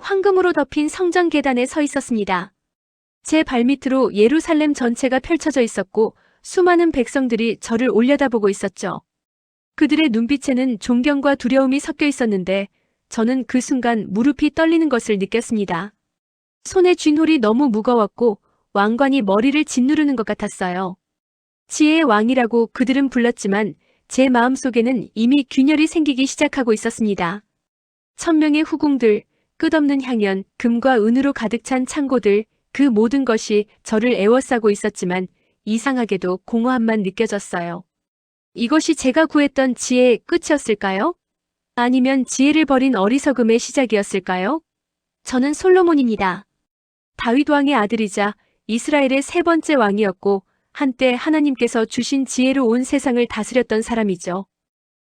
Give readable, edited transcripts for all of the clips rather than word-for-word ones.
황금으로 덮인 성전 계단에 서 있었습니다. 제 발밑으로 예루살렘 전체가 펼쳐져 있었고 수많은 백성들이 저를 올려다보고 있었죠. 그들의 눈빛에는 존경과 두려움이 섞여 있었는데 저는 그 순간 무릎이 떨리는 것을 느꼈습니다. 손에 쥔 홀이 너무 무거웠고 왕관이 머리를 짓누르는 것 같았어요. 지혜의 왕이라고 그들은 불렀지만 제 마음속에는 이미 균열이 생기기 시작하고 있었습니다. 1000명의 후궁들, 끝없는 향연, 금과 은으로 가득 찬 창고들, 그 모든 것이 저를 애워싸고 있었지만 이상하게도 공허함만 느껴졌어요. 이것이 제가 구했던 지혜의 끝이었을까요? 아니면 지혜를 버린 어리석음의 시작이었을까요? 저는 솔로몬입니다. 다윗 왕의 아들이자 이스라엘의 세 번째 왕이었고 한때 하나님께서 주신 지혜로 온 세상을 다스렸던 사람이죠.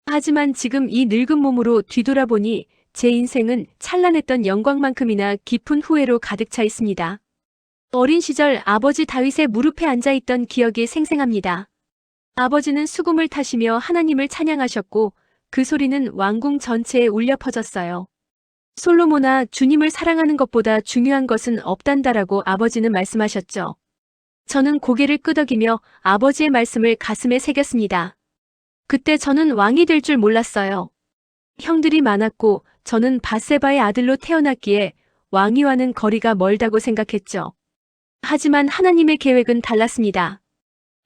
하지만 지금 이 늙은 몸으로 뒤돌아보니 제 인생은 찬란했던 영광만큼이나 깊은 후회로 가득 차 있습니다. 어린 시절 아버지 다윗의 무릎에 앉아있던 기억이 생생합니다. 아버지는 수금을 타시며 하나님을 찬양하셨고 그 소리는 왕궁 전체에 울려 퍼졌어요. 솔로몬아, 주님을 사랑하는 것보다 중요한 것은 없단다라고 아버지는 말씀하셨죠. 저는 고개를 끄덕이며 아버지의 말씀을 가슴에 새겼습니다. 그때 저는 왕이 될 줄 몰랐어요. 형들이 많았고 저는 밧세바의 아들로 태어났기에 왕위와는 거리가 멀다고 생각했죠. 하지만 하나님의 계획은 달랐습니다.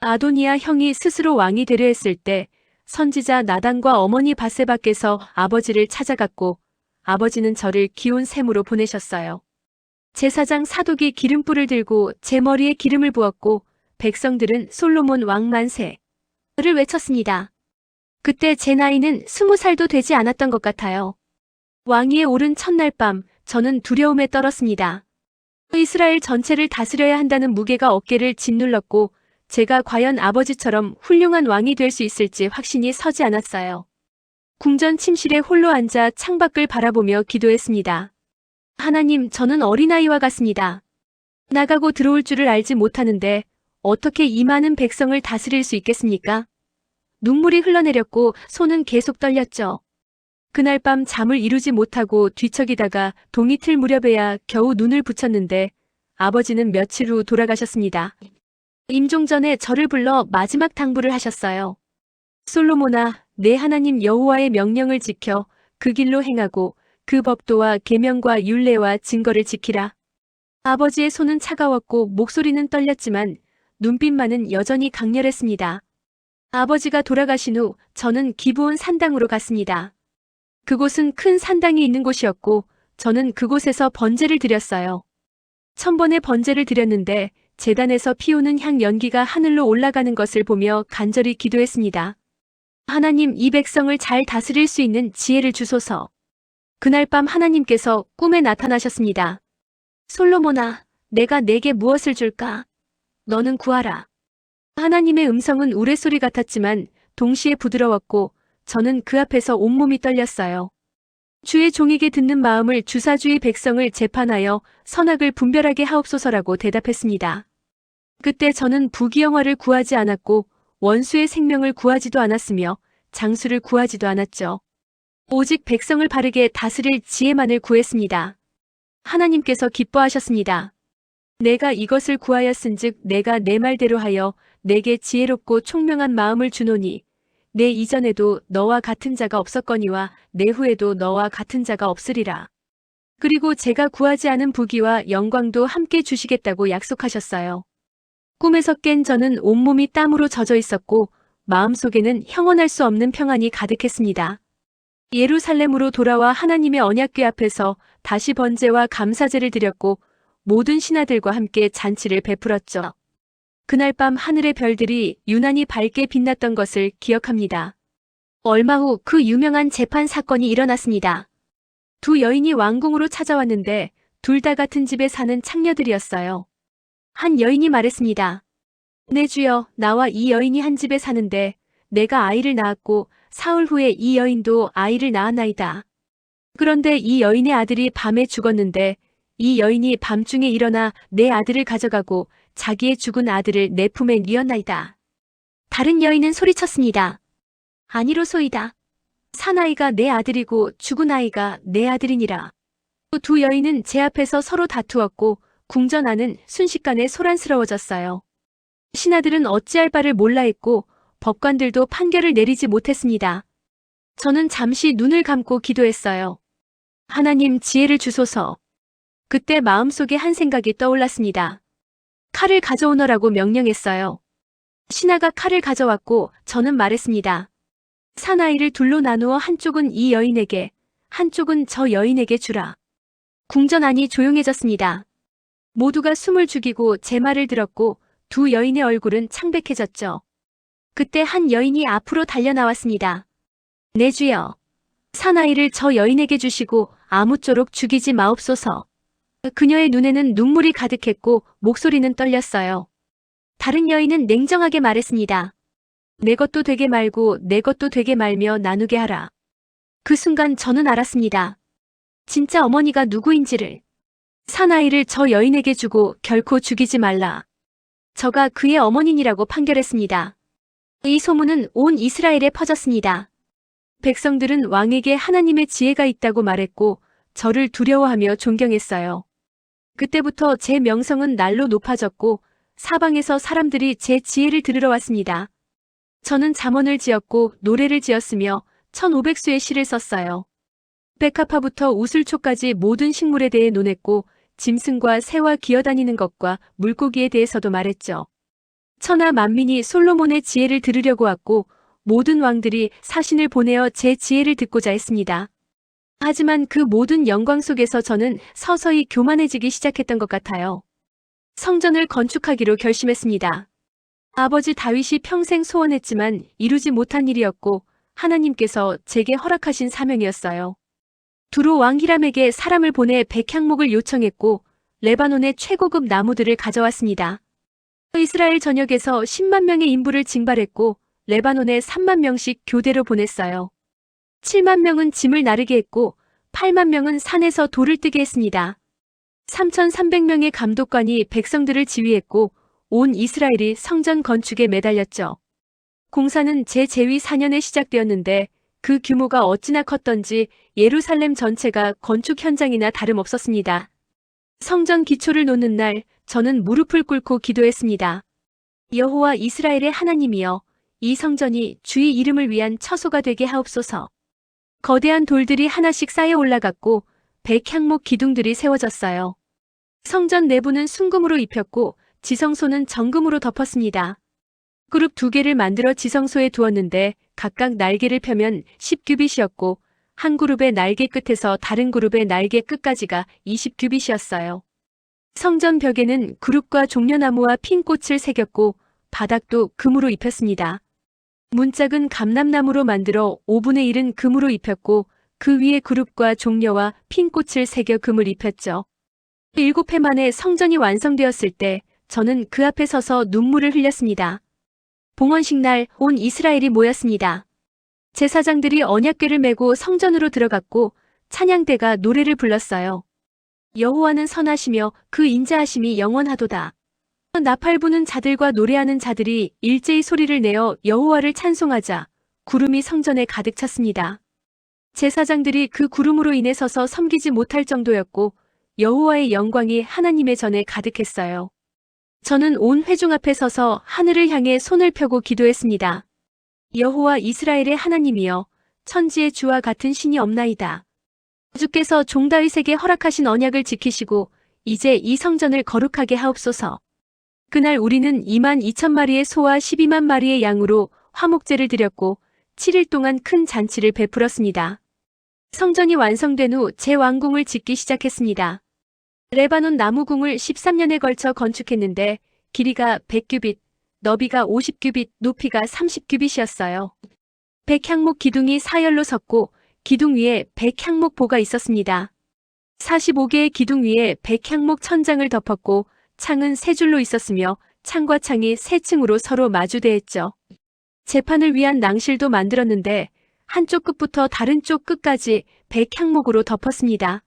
아도니아 형이 스스로 왕이 되려 했을 때 선지자 나단과 어머니 밧세바께서 아버지를 찾아갔고 아버지는 저를 기온 샘으로 보내셨어요. 제사장 사독이 기름불을 들고 제 머리에 기름을 부었고 백성들은 솔로몬 왕 만세를 외쳤습니다. 그때 제 나이는 20살도 되지 않았던 것 같아요. 왕위에 오른 첫날 밤 저는 두려움에 떨었습니다. 이스라엘 전체를 다스려야 한다는 무게가 어깨를 짓눌렀고 제가 과연 아버지처럼 훌륭한 왕이 될 수 있을지 확신이 서지 않았어요. 궁전 침실에 홀로 앉아 창밖을 바라보며 기도했습니다. 하나님, 저는 어린아이와 같습니다. 나가고 들어올 줄을 알지 못하는데 어떻게 이 많은 백성을 다스릴 수 있겠습니까? 눈물이 흘러내렸고 손은 계속 떨렸죠. 그날 밤 잠을 이루지 못하고 뒤척이다가 동이틀 무렵에야 겨우 눈을 붙였는데 아버지는 며칠 후 돌아가셨습니다. 임종 전에 저를 불러 마지막 당부를 하셨어요. 솔로몬아, 내 하나님 여호와의 명령을 지켜 그 길로 행하고 그 법도와 계명과 율례와 증거를 지키라. 아버지의 손은 차가웠고 목소리는 떨렸지만 눈빛만은 여전히 강렬했습니다. 아버지가 돌아가신 후 저는 기브온 산당으로 갔습니다. 그곳은 큰 산당이 있는 곳이었고 저는 그곳에서 번제를 드렸어요. 1000번의 번제를 드렸는데 제단에서 피우는 향 연기가 하늘로 올라가는 것을 보며 간절히 기도했습니다. 하나님, 이 백성을 잘 다스릴 수 있는 지혜를 주소서. 그날 밤 하나님께서 꿈에 나타나셨습니다. 솔로몬아, 내가 네게 무엇을 줄까? 너는 구하라. 하나님의 음성은 우레소리 같았지만 동시에 부드러웠고 저는 그 앞에서 온몸이 떨렸어요. 주의 종에게 듣는 마음을 주사주의 백성을 재판하여 선악을 분별하게 하옵소서라고 대답했습니다. 그때 저는 부귀영화를 구하지 않았고 원수의 생명을 구하지도 않았으며 장수를 구하지도 않았죠. 오직 백성을 바르게 다스릴 지혜만을 구했습니다. 하나님께서 기뻐하셨습니다. 내가 이것을 구하였은즉 내가 내 말대로 하여 내게 지혜롭고 총명한 마음을 주노니 내 이전에도 너와 같은 자가 없었거니와 내 후에도 너와 같은 자가 없으리라. 그리고 제가 구하지 않은 부귀와 영광도 함께 주시겠다고 약속하셨어요. 꿈에서 깬 저는 온몸이 땀으로 젖어 있었고 마음속에는 형언할 수 없는 평안이 가득했습니다. 예루살렘으로 돌아와 하나님의 언약궤 앞에서 다시 번제와 감사제를 드렸고 모든 신하들과 함께 잔치를 베풀었죠. 그날 밤 하늘의 별들이 유난히 밝게 빛났던 것을 기억합니다. 얼마 후 그 유명한 재판 사건이 일어났습니다. 두 여인이 왕궁으로 찾아왔는데 둘 다 같은 집에 사는 창녀들이었어요. 한 여인이 말했습니다. 내 주여, 나와 이 여인이 한 집에 사는데 내가 아이를 낳았고 사흘 후에 이 여인도 아이를 낳았나이다. 그런데 이 여인의 아들이 밤에 죽었는데 이 여인이 밤중에 일어나 내 아들을 가져가고 자기의 죽은 아들을 내 품에 뉘었나이다. 다른 여인은 소리쳤습니다. 아니로소이다. 사나이가 내 아들이고 죽은 아이가 내 아들이니라. 또 두 여인은 제 앞에서 서로 다투었고 궁전 안은 순식간에 소란스러워졌어요. 신하들은 어찌할 바를 몰라 했고 법관들도 판결을 내리지 못했습니다. 저는 잠시 눈을 감고 기도했어요. 하나님 지혜를 주소서. 그때 마음속에 한 생각이 떠올랐습니다. 칼을 가져오너라고 명령했어요. 신하가 칼을 가져왔고 저는 말했습니다. 사나이를 둘로 나누어 한쪽은 이 여인에게, 한쪽은 저 여인에게 주라. 궁전 안이 조용해졌습니다. 모두가 숨을 죽이고 제 말을 들었고 두 여인의 얼굴은 창백해졌죠. 그때 한 여인이 앞으로 달려나왔습니다. 내 주여, 사나이를 저 여인에게 주시고 아무쪼록 죽이지 마옵소서. 그녀의 눈에는 눈물이 가득했고 목소리는 떨렸어요. 다른 여인은 냉정하게 말했습니다. 내 것도 되게 말고 내 것도 되게 말며 나누게 하라. 그 순간 저는 알았습니다. 진짜 어머니가 누구인지를. 사나이를 저 여인에게 주고 결코 죽이지 말라. 저가 그의 어머니라고 판결했습니다. 이 소문은 온 이스라엘에 퍼졌습니다. 백성들은 왕에게 하나님의 지혜가 있다고 말했고 저를 두려워하며 존경했어요. 그때부터 제 명성은 날로 높아졌고 사방에서 사람들이 제 지혜를 들으러 왔습니다. 저는 잠언을 지었고 노래를 지었으며 1500수의 시를 썼어요. 백합화부터 우슬초까지 모든 식물에 대해 논했고 짐승과 새와 기어다니는 것과 물고기에 대해서도 말했죠. 천하 만민이 솔로몬의 지혜를 들으려고 왔고 모든 왕들이 사신을 보내어 제 지혜를 듣고자 했습니다. 하지만 그 모든 영광 속에서 저는 서서히 교만해지기 시작했던 것 같아요. 성전을 건축하기로 결심했습니다. 아버지 다윗이 평생 소원했지만 이루지 못한 일이었고 하나님께서 제게 허락하신 사명이었어요. 두로 왕 히람에게 사람을 보내 백향목을 요청했고 레바논의 최고급 나무들을 가져왔습니다. 이스라엘 전역에서 10만 명의 인부를 징발했고 레바논에 3만 명씩 교대로 보냈어요. 7만 명은 짐을 나르게 했고 8만 명은 산에서 돌을 뜨게 했습니다. 3,300명의 감독관이 백성들을 지휘했고 온 이스라엘이 성전 건축에 매달렸죠. 공사는 제 재위 4년에 시작되었는데 그 규모가 어찌나 컸던지 예루살렘 전체가 건축 현장이나 다름없었습니다. 성전 기초를 놓는 날 저는 무릎을 꿇고 기도했습니다. 여호와 이스라엘의 하나님이여, 이 성전이 주의 이름을 위한 처소가 되게 하옵소서. 거대한 돌들이 하나씩 쌓여 올라갔고 백향목 기둥들이 세워졌어요. 성전 내부는 순금으로 입혔고 지성소는 정금으로 덮었습니다. 그룹 2개를 만들어 지성소에 두었는데 각각 날개를 펴면 10규빗이었고 한 그룹의 날개 끝에서 다른 그룹의 날개 끝까지가 20규빗이었어요. 성전 벽에는 그룹과 종려나무와 핀 꽃을 새겼고 바닥도 금으로 입혔습니다. 문짝은 감람나무로 만들어 5분의 1은 금으로 입혔고 그 위에 그룹과 종려와 핀 꽃을 새겨 금을 입혔죠. 7해 만에 성전이 완성되었을 때 저는 그 앞에 서서 눈물을 흘렸습니다. 봉헌식 날 온 이스라엘이 모였습니다. 제사장들이 언약궤를 메고 성전으로 들어갔고 찬양대가 노래를 불렀어요. 여호와는 선하시며 그 인자하심이 영원하도다. 나팔 부는 자들과 노래하는 자들이 일제히 소리를 내어 여호와를 찬송하자 구름이 성전에 가득 찼습니다. 제사장들이 그 구름으로 인해 서서 섬기지 못할 정도였고 여호와의 영광이 하나님의 전에 가득했어요. 저는 온 회중 앞에 서서 하늘을 향해 손을 펴고 기도했습니다. 여호와 이스라엘의 하나님이여, 천지의 주와 같은 신이 없나이다. 주께서 종 다윗에게 허락하신 언약을 지키시고 이제 이 성전을 거룩하게 하옵소서. 그날 우리는 22,000마리의 소와 12만 마리의 양으로 화목제를 드렸고 7일 동안 큰 잔치를 베풀었습니다. 성전이 완성된 후 제 왕궁을 짓기 시작했습니다. 레바논 나무궁을 13년에 걸쳐 건축했는데 길이가 100규빗, 너비가 50규빗, 높이가 30규빗이었어요. 백향목 기둥이 사열로 섰고 기둥 위에 백향목보가 있었습니다. 45개의 기둥 위에 백향목 천장을 덮었고 창은 3줄로 있었으며 창과 창이 3층으로 서로 마주대했죠. 재판을 위한 낭실도 만들었는데 한쪽 끝부터 다른 쪽 끝까지 백향목으로 덮었습니다.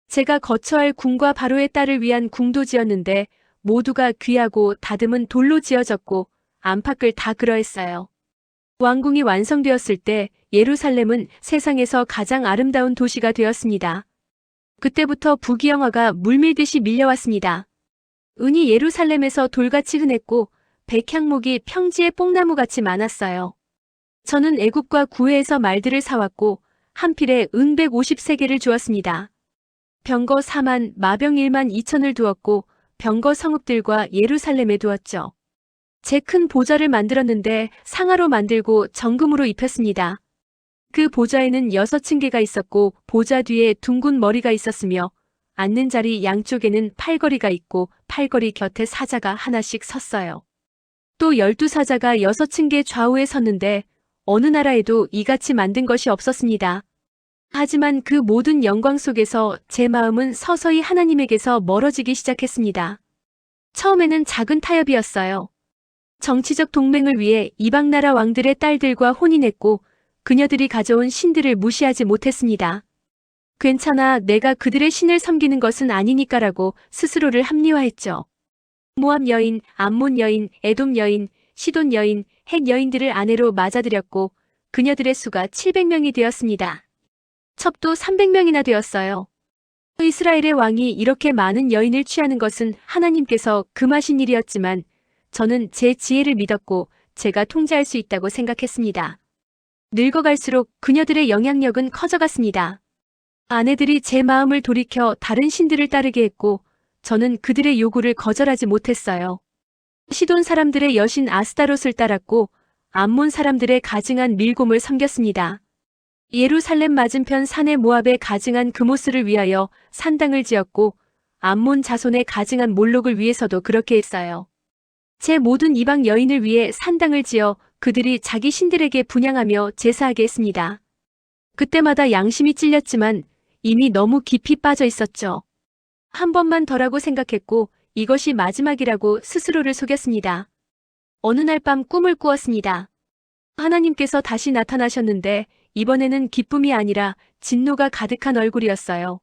제가 거처할 궁과 바로의 딸을 위한 궁도 지었는데 모두가 귀하고 다듬은 돌로 지어졌고 안팎을 다 그러했어요. 왕궁이 완성되었을 때 예루살렘은 세상에서 가장 아름다운 도시가 되었습니다. 그때부터 부귀영화가 물밀듯이 밀려왔습니다. 은이 예루살렘에서 돌같이 흔했고 백향목이 평지에 뽕나무같이 많았어요. 저는 애굽과 구해에서 말들을 사왔고 한 필에 은 150세겔을 주었습니다. 병거 4만, 마병 1만 2천을 두었고 병거 성읍들과 예루살렘에 두었죠. 제 큰 보좌를 만들었는데 상아로 만들고 정금으로 입혔습니다. 그 보좌에는 6층계가 있었고 보좌 뒤에 둥근 머리가 있었으며 앉는 자리 양쪽에는 팔걸이가 있고 팔걸이 곁에 사자가 하나씩 섰어요. 또 12사자가 6층계 좌우에 섰는데 어느 나라에도 이같이 만든 것이 없었습니다. 하지만 그 모든 영광 속에서 제 마음은 서서히 하나님에게서 멀어지기 시작했습니다. 처음에는 작은 타협이었어요. 정치적 동맹을 위해 이방 나라 왕들의 딸들과 혼인했고 그녀들이 가져온 신들을 무시하지 못했습니다. 괜찮아, 내가 그들의 신을 섬기는 것은 아니니까라고 스스로를 합리화했죠. 모압 여인, 암몬 여인, 에돔 여인, 시돈 여인, 헷 여인들을 아내로 맞아들였고 그녀들의 수가 700명이 되었습니다. 첩도 300명이나 되었어요. 이스라엘의 왕이 이렇게 많은 여인을 취하는 것은 하나님께서 금하신 일이었지만 저는 제 지혜를 믿었고 제가 통제할 수 있다고 생각했습니다. 늙어갈수록 그녀들의 영향력은 커져갔습니다. 아내들이 제 마음을 돌이켜 다른 신들을 따르게 했고 저는 그들의 요구를 거절하지 못했어요. 시돈 사람들의 여신 아스타롯을 따랐고 암몬 사람들의 가증한 밀곰을 섬겼습니다. 예루살렘 맞은편 산의 모압에 가증한 그모스를 위하여 산당을 지었고 암몬 자손의 가증한 몰록을 위해서도 그렇게 했어요. 제 모든 이방 여인을 위해 산당을 지어 그들이 자기 신들에게 분향하며 제사하게 했습니다. 그때마다 양심이 찔렸지만 이미 너무 깊이 빠져 있었죠. 한 번만 더라고 생각했고 이것이 마지막이라고 스스로를 속였습니다. 어느 날 밤 꿈을 꾸었습니다. 하나님께서 다시 나타나셨는데 이번에는 기쁨이 아니라 진노가 가득한 얼굴이었어요.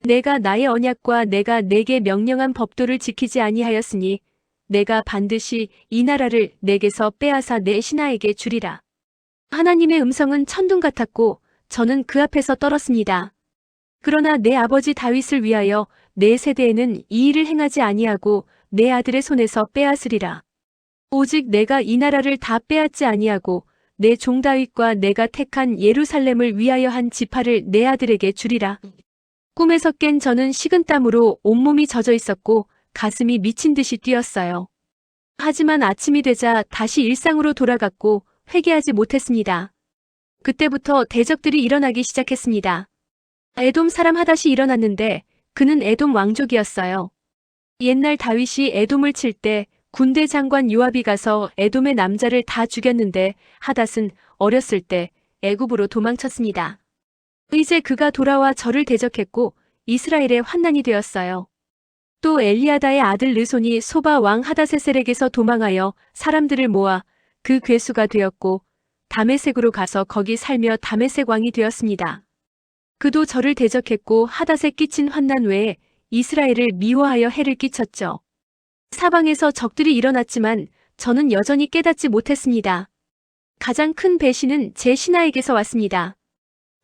내가 나의 언약과 내가 내게 명령한 법도를 지키지 아니하였으니 내가 반드시 이 나라를 내게서 빼앗아 내 신하에게 주리라. 하나님의 음성은 천둥 같았고 저는 그 앞에서 떨었습니다. 그러나 내 아버지 다윗을 위하여 내 세대에는 이 일을 행하지 아니하고 내 아들의 손에서 빼앗으리라. 오직 내가 이 나라를 다 빼앗지 아니하고 내 종 다윗과 내가 택한 예루살렘을 위하여 한 지파를 내 아들에게 주리라. 꿈에서 깬 저는 식은땀으로 온몸이 젖어 있었고 가슴이 미친 듯이 뛰었어요. 하지만 아침이 되자 다시 일상으로 돌아갔고 회개하지 못했습니다. 그때부터 대적들이 일어나기 시작했습니다. 에돔 사람 하닷이 일어났는데 그는 에돔 왕족이었어요. 옛날 다윗이 에돔을 칠 때 군대 장관 요압이 가서 에돔의 남자를 다 죽였는데 하닷은 어렸을 때 애굽으로 도망쳤습니다. 이제 그가 돌아와 저를 대적했고 이스라엘의 환난이 되었어요. 또 엘리아다의 아들 르손이 소바 왕 하다세셀에게서 도망하여 사람들을 모아 그 괴수가 되었고 다메섹으로 가서 거기 살며 다메섹 왕이 되었습니다. 그도 저를 대적했고 하닷에 끼친 환난 외에 이스라엘을 미워하여 해를 끼쳤죠. 사방에서 적들이 일어났지만 저는 여전히 깨닫지 못했습니다. 가장 큰 배신은 제 신하에게서 왔습니다.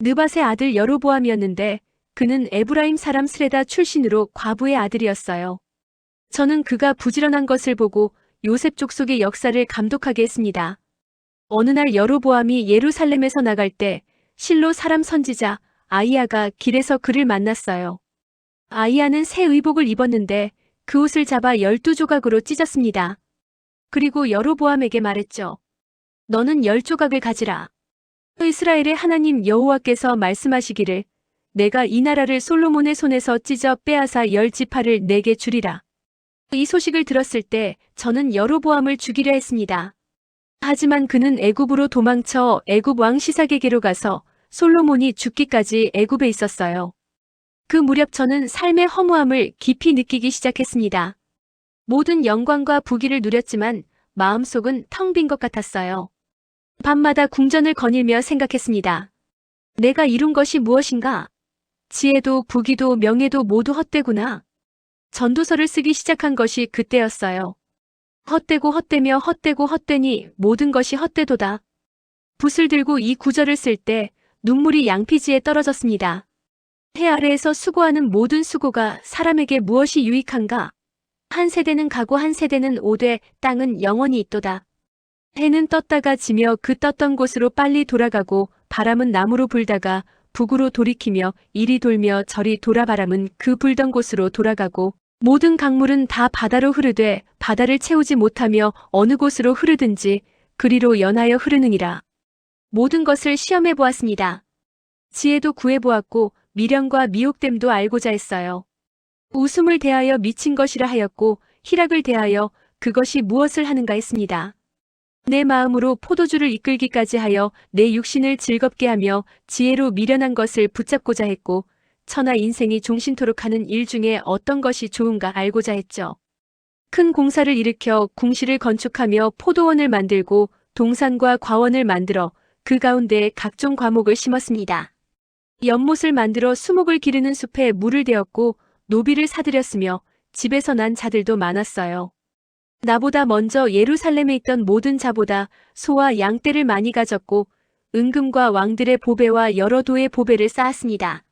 느밧의 아들 여로보암이었는데 그는 에브라임 사람 스레다 출신으로 과부의 아들이었어요. 저는 그가 부지런한 것을 보고 요셉 족속의 역사를 감독하게 했습니다. 어느 날 여로보암이 예루살렘에서 나갈 때 실로 사람 선지자 아이야가 길에서 그를 만났어요. 아이야는 새 의복을 입었는데 그 옷을 잡아 12조각으로 찢었습니다. 그리고 여로보암에게 말했죠. 너는 10조각을 가지라. 이스라엘의 하나님 여호와께서 말씀하시기를 내가 이 나라를 솔로몬의 손에서 찢어 빼앗아 10지파를 내게 주리라. 이 소식을 들었을 때 저는 여로보암을 죽이려 했습니다. 하지만 그는 애굽으로 도망쳐 애굽 왕 시삭에게로 가서 솔로몬이 죽기까지 애굽에 있었어요. 그 무렵 저는 삶의 허무함을 깊이 느끼기 시작했습니다. 모든 영광과 부귀를 누렸지만 마음속은 텅 빈 것 같았어요. 밤마다 궁전을 거닐며 생각했습니다. 내가 이룬 것이 무엇인가? 지혜도 부귀도 명예도 모두 헛되구나. 전도서를 쓰기 시작한 것이 그때였어요. 헛되고 헛되며 헛되고 헛되니 모든 것이 헛되도다. 붓을 들고 이 구절을 쓸 때 눈물이 양피지에 떨어졌습니다. 해 아래에서 수고하는 모든 수고가 사람에게 무엇이 유익한가? 한 세대는 가고 한 세대는 오되 땅은 영원히 있도다. 해는 떴다가 지며 그 떴던 곳으로 빨리 돌아가고 바람은 남으로 불다가 북으로 돌이키며 이리 돌며 저리 돌아 바람은 그 불던 곳으로 돌아가고 모든 강물은 다 바다로 흐르되 바다를 채우지 못하며 어느 곳으로 흐르든지 그리로 연하여 흐르느니라. 모든 것을 시험해 보았습니다. 지혜도 구해 보았고 미련과 미혹됨도 알고자 했어요. 웃음을 대하여 미친 것이라 하였고 희락을 대하여 그것이 무엇을 하는가 했습니다. 내 마음으로 포도주를 이끌기까지 하여 내 육신을 즐겁게 하며 지혜로 미련한 것을 붙잡고자 했고 천하 인생이 종신토록 하는 일 중에 어떤 것이 좋은가 알고자 했죠. 큰 공사를 일으켜 궁시를 건축하며 포도원을 만들고 동산과 과원을 만들어 그 가운데에 각종 과목을 심었습니다. 연못을 만들어 수목을 기르는 숲에 물을 대었고 노비를 사들였으며 집에서 난 자들도 많았어요. 나보다 먼저 예루살렘에 있던 모든 자보다 소와 양떼를 많이 가졌고 은금과 왕들의 보배와 여러 도의 보배를 쌓았습니다.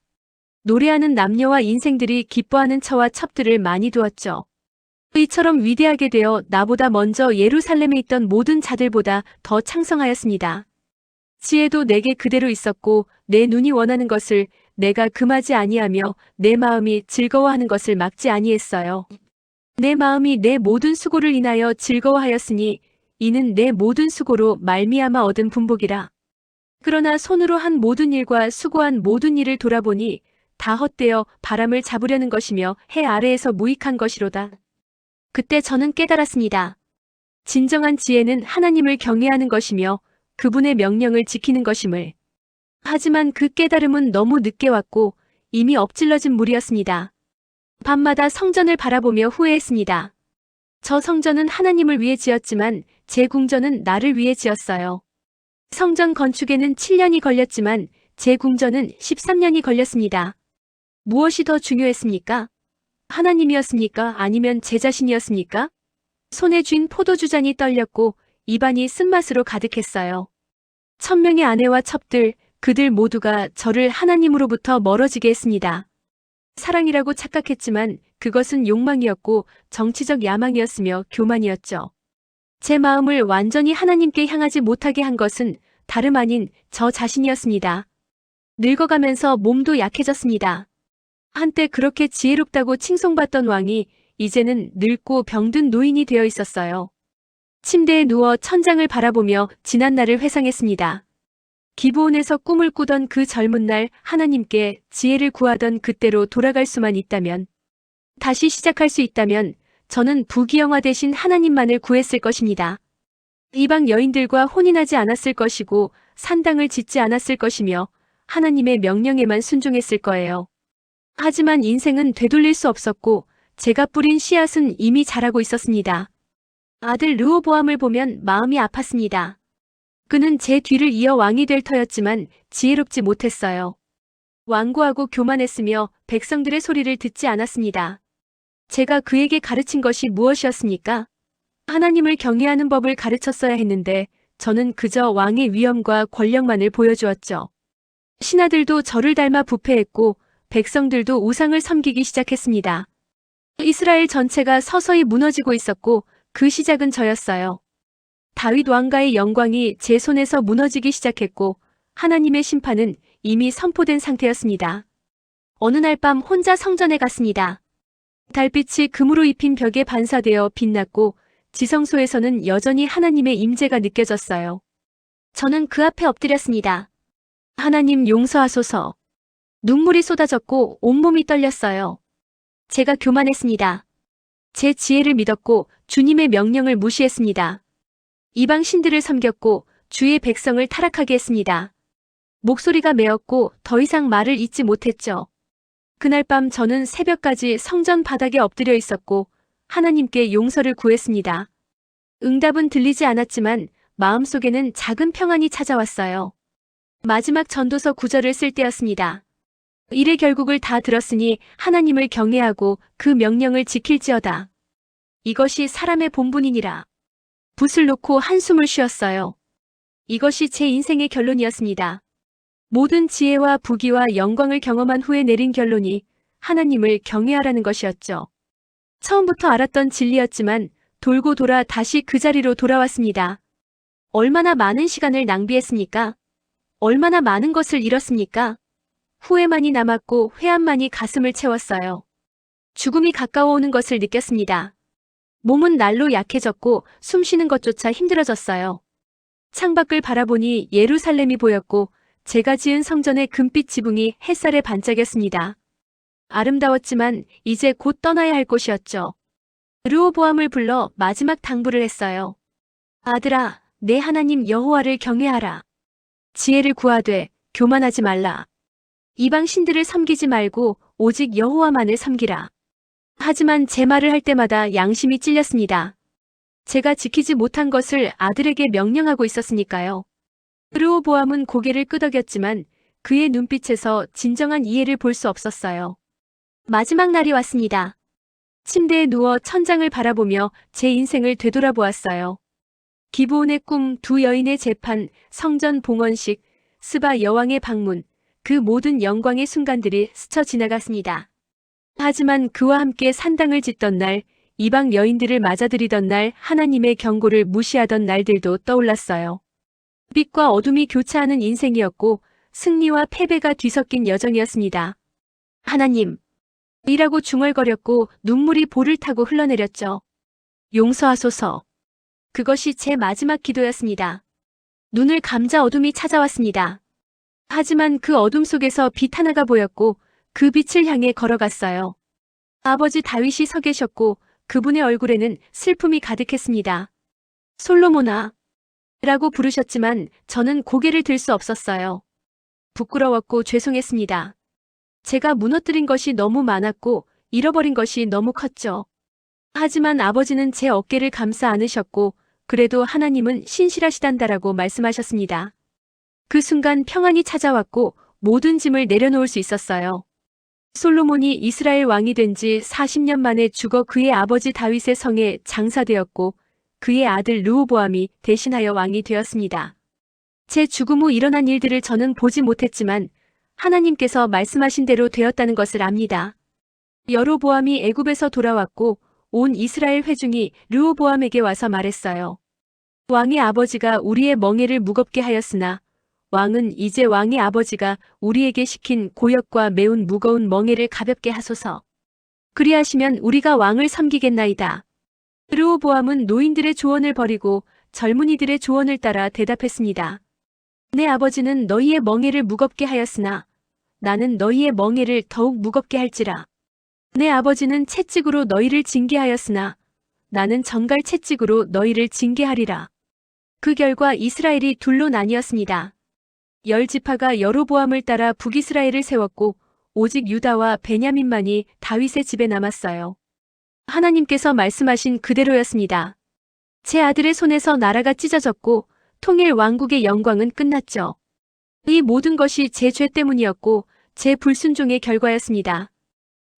노래하는 남녀와 인생들이 기뻐하는 처와 첩들을 많이 두었죠. 이처럼 위대하게 되어 나보다 먼저 예루살렘에 있던 모든 자들보다 더 창성하였습니다. 지혜도 내게 그대로 있었고 내 눈이 원하는 것을 내가 금하지 아니하며 내 마음이 즐거워하는 것을 막지 아니했어요. 내 마음이 내 모든 수고를 인하여 즐거워하였으니 이는 내 모든 수고로 말미암아 얻은 분복이라. 그러나 손으로 한 모든 일과 수고한 모든 일을 돌아보니 다 헛되어 바람을 잡으려는 것이며 해 아래에서 무익한 것이로다. 그때 저는 깨달았습니다. 진정한 지혜는 하나님을 경외하는 것이며 그분의 명령을 지키는 것임을. 하지만 그 깨달음은 너무 늦게 왔고 이미 엎질러진 물이었습니다. 밤마다 성전을 바라보며 후회했습니다. 저 성전은 하나님을 위해 지었지만 제 궁전은 나를 위해 지었어요. 성전 건축에는 7년이 걸렸지만 제 궁전은 13년이 걸렸습니다. 무엇이 더 중요했습니까? 하나님이었습니까? 아니면 제 자신이었습니까? 손에 쥔 포도주잔이 떨렸고 입안이 쓴맛으로 가득했어요. 1000명의 아내와 첩들, 그들 모두가 저를 하나님으로부터 멀어지게 했습니다. 사랑이라고 착각했지만 그것은 욕망이었고 정치적 야망이었으며 교만이었죠. 제 마음을 완전히 하나님께 향하지 못하게 한 것은 다름 아닌 저 자신이었습니다. 늙어가면서 몸도 약해졌습니다. 한때 그렇게 지혜롭다고 칭송받던 왕이 이제는 늙고 병든 노인이 되어 있었어요. 침대에 누워 천장을 바라보며 지난 날을 회상했습니다. 기브온에서 꿈을 꾸던 그 젊은 날 하나님께 지혜를 구하던 그때로 돌아갈 수만 있다면, 다시 시작할 수 있다면 저는 부귀영화 대신 하나님만을 구했을 것입니다. 이방 여인들과 혼인하지 않았을 것이고 산당을 짓지 않았을 것이며 하나님의 명령에만 순종했을 거예요. 하지만 인생은 되돌릴 수 없었고 제가 뿌린 씨앗은 이미 자라고 있었습니다. 아들 르호보암을 보면 마음이 아팠습니다. 그는 제 뒤를 이어 왕이 될 터였지만 지혜롭지 못했어요. 완고하고 교만했으며 백성들의 소리를 듣지 않았습니다. 제가 그에게 가르친 것이 무엇이었습니까? 하나님을 경외하는 법을 가르쳤어야 했는데 저는 그저 왕의 위엄과 권력만을 보여주었죠. 신하들도 저를 닮아 부패했고 백성들도 우상을 섬기기 시작했습니다. 이스라엘 전체가 서서히 무너지고 있었고 그 시작은 저였어요. 다윗 왕가의 영광이 제 손에서 무너지기 시작했고 하나님의 심판은 이미 선포된 상태였습니다. 어느 날 밤 혼자 성전에 갔습니다. 달빛이 금으로 입힌 벽에 반사되어 빛났고 지성소에서는 여전히 하나님의 임재가 느껴졌어요. 저는 그 앞에 엎드렸습니다. 하나님 용서하소서. 눈물이 쏟아졌고 온몸이 떨렸어요. 제가 교만했습니다. 제 지혜를 믿었고 주님의 명령을 무시했습니다. 이방 신들을 섬겼고 주의 백성을 타락하게 했습니다. 목소리가 메었고 더 이상 말을 잇지 못했죠. 그날 밤 저는 새벽까지 성전 바닥에 엎드려 있었고 하나님께 용서를 구했습니다. 응답은 들리지 않았지만 마음속에는 작은 평안이 찾아왔어요. 마지막 전도서 9절을 쓸 때였습니다. 일의 결국을 다 들었으니 하나님을 경외하고 그 명령을 지킬지어다. 이것이 사람의 본분이니라. 붓을 놓고 한숨을 쉬었어요. 이것이 제 인생의 결론이었습니다. 모든 지혜와 부귀와 영광을 경험한 후에 내린 결론이 하나님을 경외하라는 것이었죠. 처음부터 알았던 진리였지만 돌고 돌아 다시 그 자리로 돌아왔습니다. 얼마나 많은 시간을 낭비했습니까? 얼마나 많은 것을 잃었습니까? 후회만이 남았고 회한만이 가슴을 채웠어요. 죽음이 가까워 오는 것을 느꼈습니다. 몸은 날로 약해졌고 숨쉬는 것조차 힘들어졌어요. 창밖을 바라보니 예루살렘이 보였고 제가 지은 성전의 금빛 지붕이 햇살에 반짝였습니다. 아름다웠지만 이제 곧 떠나야 할 곳이었죠. 르호보암을 불러 마지막 당부를 했어요. 아들아, 내 하나님 여호와를 경외하라. 지혜를 구하되 교만하지 말라. 이방 신들을 섬기지 말고 오직 여호와만을 섬기라. 하지만 제 말을 할 때마다 양심이 찔렸습니다. 제가 지키지 못한 것을 아들에게 명령하고 있었으니까요. 르호보암은 고개를 끄덕였지만 그의 눈빛에서 진정한 이해를 볼 수 없었어요. 마지막 날이 왔습니다. 침대에 누워 천장을 바라보며 제 인생을 되돌아보았어요. 기브온의 꿈, 두 여인의 재판, 성전 봉헌식, 스바 여왕의 방문, 그 모든 영광의 순간들이 스쳐 지나갔습니다. 하지만 그와 함께 산당을 짓던 날, 이방 여인들을 맞아들이던 날, 하나님의 경고를 무시하던 날들도 떠올랐어요. 빛과 어둠이 교차하는 인생이었고 승리와 패배가 뒤섞인 여정이었습니다. 하나님, 이라고 중얼거렸고 눈물이 볼을 타고 흘러내렸죠. 용서하소서. 그것이 제 마지막 기도였습니다. 눈을 감자 어둠이 찾아왔습니다. 하지만 그 어둠 속에서 빛 하나가 보였고 그 빛을 향해 걸어갔어요. 아버지 다윗이 서 계셨고 그분의 얼굴에는 슬픔이 가득했습니다. 솔로몬아 라고 부르셨지만 저는 고개를 들 수 없었어요. 부끄러웠고 죄송했습니다. 제가 무너뜨린 것이 너무 많았고 잃어버린 것이 너무 컸죠. 하지만 아버지는 제 어깨를 감싸 안으셨고 그래도 하나님은 신실하시단다라고 말씀하셨습니다. 그 순간 평안이 찾아왔고 모든 짐을 내려놓을 수 있었어요. 솔로몬이 이스라엘 왕이 된 지 40년 만에 죽어 그의 아버지 다윗의 성에 장사되었고 그의 아들 르호보암이 대신하여 왕이 되었습니다. 제 죽음 후 일어난 일들을 저는 보지 못했지만 하나님께서 말씀하신 대로 되었다는 것을 압니다. 여로보암이 애굽에서 돌아왔고 온 이스라엘 회중이 르호보암에게 와서 말했어요. 왕의 아버지가 우리의 멍에를 무겁게 하였으나 왕은 이제 왕의 아버지가 우리에게 시킨 고역과 매운 무거운 멍에를 가볍게 하소서. 그리하시면 우리가 왕을 섬기겠나이다. 르호보암은 노인들의 조언을 버리고 젊은이들의 조언을 따라 대답했습니다. 내 아버지는 너희의 멍에를 무겁게 하였으나 나는 너희의 멍에를 더욱 무겁게 할지라. 내 아버지는 채찍으로 너희를 징계하였으나 나는 정갈 채찍으로 너희를 징계하리라. 그 결과 이스라엘이 둘로 나뉘었습니다. 10지파가 여로보암을 따라 북이스라엘을 세웠고 오직 유다와 베냐민만이 다윗의 집에 남았어요. 하나님께서 말씀하신 그대로였습니다. 제 아들의 손에서 나라가 찢어졌고 통일 왕국의 영광은 끝났죠. 이 모든 것이 제 죄 때문이었고 제 불순종의 결과였습니다.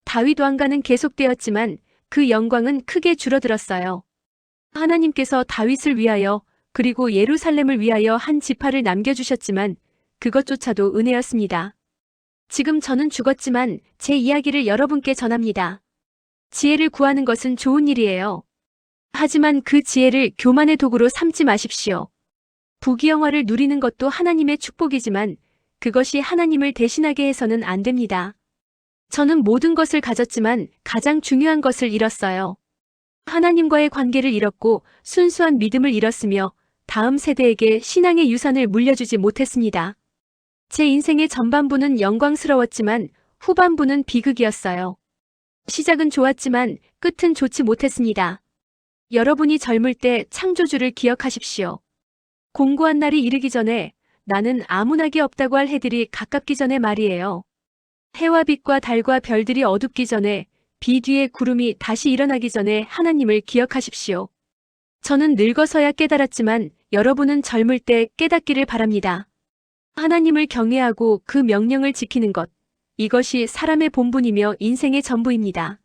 다윗 왕가는 계속되었지만 그 영광은 크게 줄어들었어요. 하나님께서 다윗을 위하여 그리고 예루살렘을 위하여 한 지파를 남겨주셨지만 그것조차도 은혜였습니다. 지금 저는 죽었지만 제 이야기를 여러분께 전합니다. 지혜를 구하는 것은 좋은 일이에요. 하지만 그 지혜를 교만의 도구로 삼지 마십시오. 부귀영화를 누리는 것도 하나님의 축복이지만 그것이 하나님을 대신하게 해서는 안 됩니다. 저는 모든 것을 가졌지만 가장 중요한 것을 잃었어요. 하나님과의 관계를 잃었고 순수한 믿음을 잃었으며 다음 세대에게 신앙의 유산을 물려주지 못했습니다. 제 인생의 전반부는 영광스러웠지만 후반부는 비극이었어요. 시작은 좋았지만 끝은 좋지 못했습니다. 여러분이 젊을 때 창조주를 기억하십시오. 공고한 날이 이르기 전에 나는 아무나게 없다고 할 해들이 가깝기 전에 말이에요. 해와 빛과 달과 별들이 어둡기 전에 비 뒤에 구름이 다시 일어나기 전에 하나님을 기억하십시오. 저는 늙어서야 깨달았지만 여러분은 젊을 때 깨닫기를 바랍니다. 하나님을 경외하고 그 명령을 지키는 것, 이것이 사람의 본분이며 인생의 전부입니다.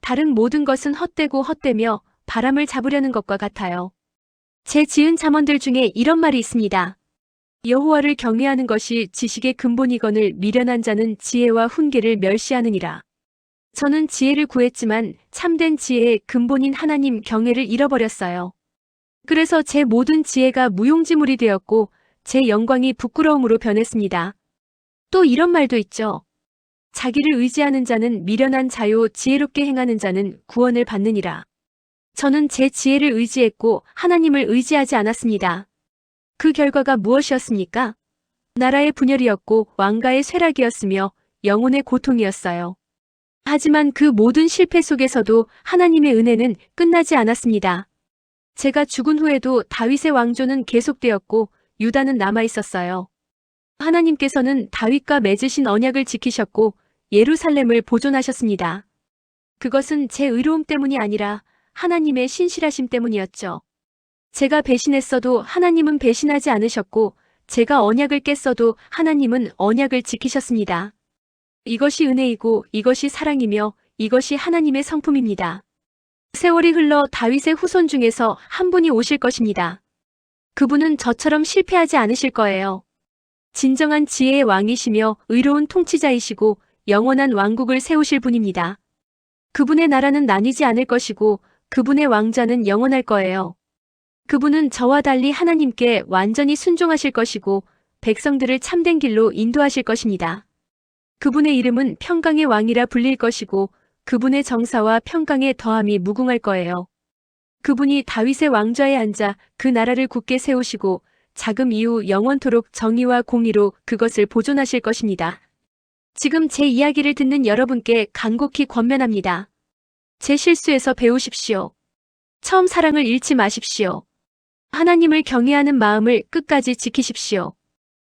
다른 모든 것은 헛되고 헛되며 바람을 잡으려는 것과 같아요. 제 지은 잠언들 중에 이런 말이 있습니다. 여호와를 경외하는 것이 지식의 근본이거늘 미련한 자는 지혜와 훈계를 멸시하느니라. 저는 지혜를 구했지만 참된 지혜의 근본인 하나님 경외를 잃어버렸어요. 그래서 제 모든 지혜가 무용지물이 되었고 제 영광이 부끄러움으로 변했습니다. 또 이런 말도 있죠. 자기를 의지하는 자는 미련한 자요 지혜롭게 행하는 자는 구원을 받느니라. 저는 제 지혜를 의지했고 하나님을 의지하지 않았습니다. 그 결과가 무엇이었습니까? 나라의 분열이었고 왕가의 쇠락이었으며 영혼의 고통이었어요. 하지만 그 모든 실패 속에서도 하나님의 은혜는 끝나지 않았습니다. 제가 죽은 후에도 다윗의 왕조는 계속되었고 유다는 남아 있었어요. 하나님께서는 다윗과 맺으신 언약을 지키셨고 예루살렘을 보존하셨습니다. 그것은 제 의로움 때문이 아니라 하나님의 신실하심 때문이었죠. 제가 배신했어도 하나님은 배신하지 않으셨고 제가 언약을 깼어도 하나님은 언약을 지키셨습니다. 이것이 은혜이고 이것이 사랑이며 이것이 하나님의 성품입니다. 세월이 흘러 다윗의 후손 중에서 한 분이 오실 것입니다. 그분은 저처럼 실패하지 않으실 거예요. 진정한 지혜의 왕이시며 의로운 통치자이시고 영원한 왕국을 세우실 분입니다. 그분의 나라는 나뉘지 않을 것이고 그분의 왕자는 영원할 거예요. 그분은 저와 달리 하나님께 완전히 순종하실 것이고 백성들을 참된 길로 인도하실 것입니다. 그분의 이름은 평강의 왕이라 불릴 것이고 그분의 정사와 평강의 더함이 무궁할 거예요. 그분이 다윗의 왕좌에 앉아 그 나라를 굳게 세우시고 자금 이후 영원토록 정의와 공의로 그것을 보존하실 것입니다. 지금 제 이야기를 듣는 여러분께 간곡히 권면합니다. 제 실수에서 배우십시오. 처음 사랑을 잃지 마십시오. 하나님을 경외하는 마음을 끝까지 지키십시오.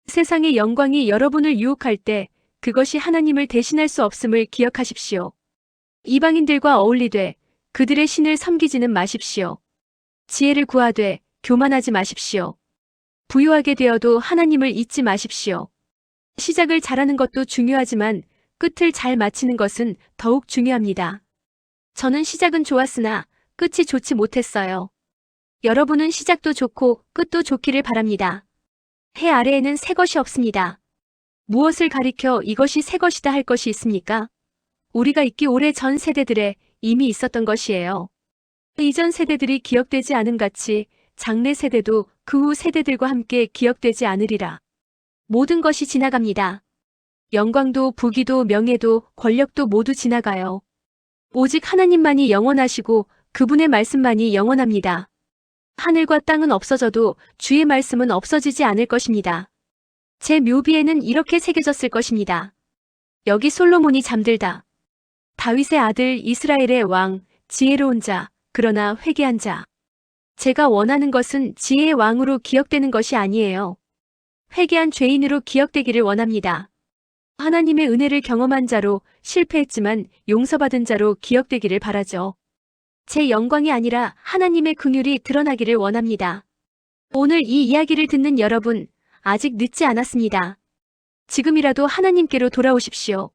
세상의 영광이 여러분을 유혹할 때 그것이 하나님을 대신할 수 없음을 기억하십시오. 이방인들과 어울리되 그들의 신을 섬기지는 마십시오. 지혜를 구하되 교만하지 마십시오. 부유하게 되어도 하나님을 잊지 마십시오. 시작을 잘하는 것도 중요하지만 끝을 잘 마치는 것은 더욱 중요합니다. 저는 시작은 좋았으나 끝이 좋지 못했어요. 여러분은 시작도 좋고 끝도 좋기를 바랍니다. 해 아래에는 새 것이 없습니다. 무엇을 가리켜 이것이 새 것이다 할 것이 있습니까? 우리가 있기 오래 전 세대들에 이미 있었던 것이에요. 이전 세대들이 기억되지 않음 같이 장래 세대도 그 후 세대들과 함께 기억되지 않으리라. 모든 것이 지나갑니다. 영광도 부귀도 명예도 권력도 모두 지나가요. 오직 하나님만이 영원하시고 그분의 말씀만이 영원합니다. 하늘과 땅은 없어져도 주의 말씀은 없어지지 않을 것입니다. 제 묘비에는 이렇게 새겨졌을 것입니다. 여기 솔로몬이 잠들다. 다윗의 아들 이스라엘의 왕, 지혜로운 자, 그러나 회개한 자. 제가 원하는 것은 지혜의 왕으로 기억되는 것이 아니에요. 회개한 죄인으로 기억되기를 원합니다. 하나님의 은혜를 경험한 자로 실패했지만 용서받은 자로 기억되기를 바라죠. 제 영광이 아니라 하나님의 긍휼이 드러나기를 원합니다. 오늘 이 이야기를 듣는 여러분, 아직 늦지 않았습니다. 지금이라도 하나님께로 돌아오십시오.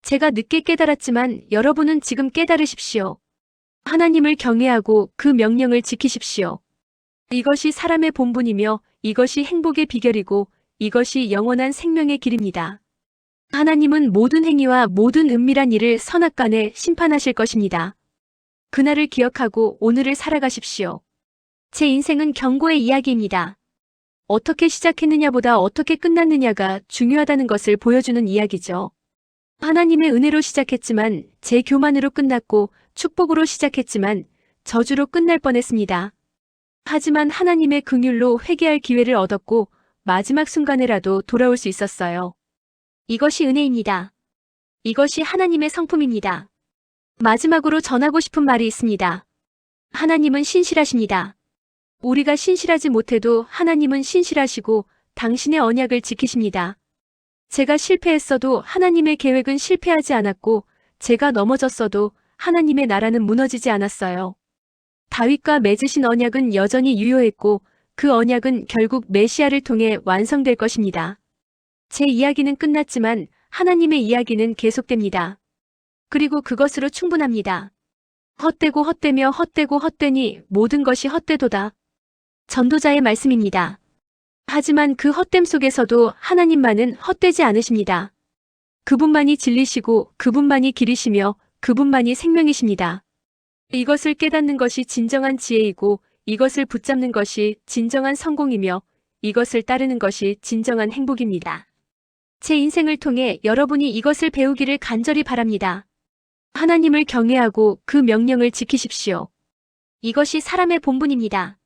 제가 늦게 깨달았지만 여러분은 지금 깨달으십시오. 하나님을 경외하고 그 명령을 지키십시오. 이것이 사람의 본분이며 이것이 행복의 비결이고 이것이 영원한 생명의 길입니다. 하나님은 모든 행위와 모든 은밀한 일을 선악간에 심판하실 것입니다. 그날을 기억하고 오늘을 살아가십시오. 제 인생은 경고의 이야기입니다. 어떻게 시작했느냐보다 어떻게 끝났느냐가 중요하다는 것을 보여주는 이야기죠. 하나님의 은혜로 시작했지만 제 교만으로 끝났고 축복으로 시작했지만 저주로 끝날 뻔했습니다. 하지만 하나님의 긍휼로 회개할 기회를 얻었고 마지막 순간에라도 돌아올 수 있었어요. 이것이 은혜입니다. 이것이 하나님의 성품입니다. 마지막으로 전하고 싶은 말이 있습니다. 하나님은 신실하십니다. 우리가 신실하지 못해도 하나님은 신실하시고 당신의 언약을 지키십니다. 제가 실패했어도 하나님의 계획은 실패하지 않았고 제가 넘어졌어도 하나님의 나라는 무너지지 않았어요. 다윗과 맺으신 언약은 여전히 유효했고 그 언약은 결국 메시아를 통해 완성될 것입니다. 제 이야기는 끝났지만 하나님의 이야기는 계속됩니다. 그리고 그것으로 충분합니다. 헛되고 헛되며 헛되고 헛되니 모든 것이 헛되도다. 전도자의 말씀입니다. 하지만 그 헛됨 속에서도 하나님만은 헛되지 않으십니다. 그분만이 진리시고 그분만이 길이시며 그분만이 생명이십니다. 이것을 깨닫는 것이 진정한 지혜이고 이것을 붙잡는 것이 진정한 성공이며 이것을 따르는 것이 진정한 행복입니다. 제 인생을 통해 여러분이 이것을 배우기를 간절히 바랍니다. 하나님을 경외하고 그 명령을 지키십시오. 이것이 사람의 본분입니다.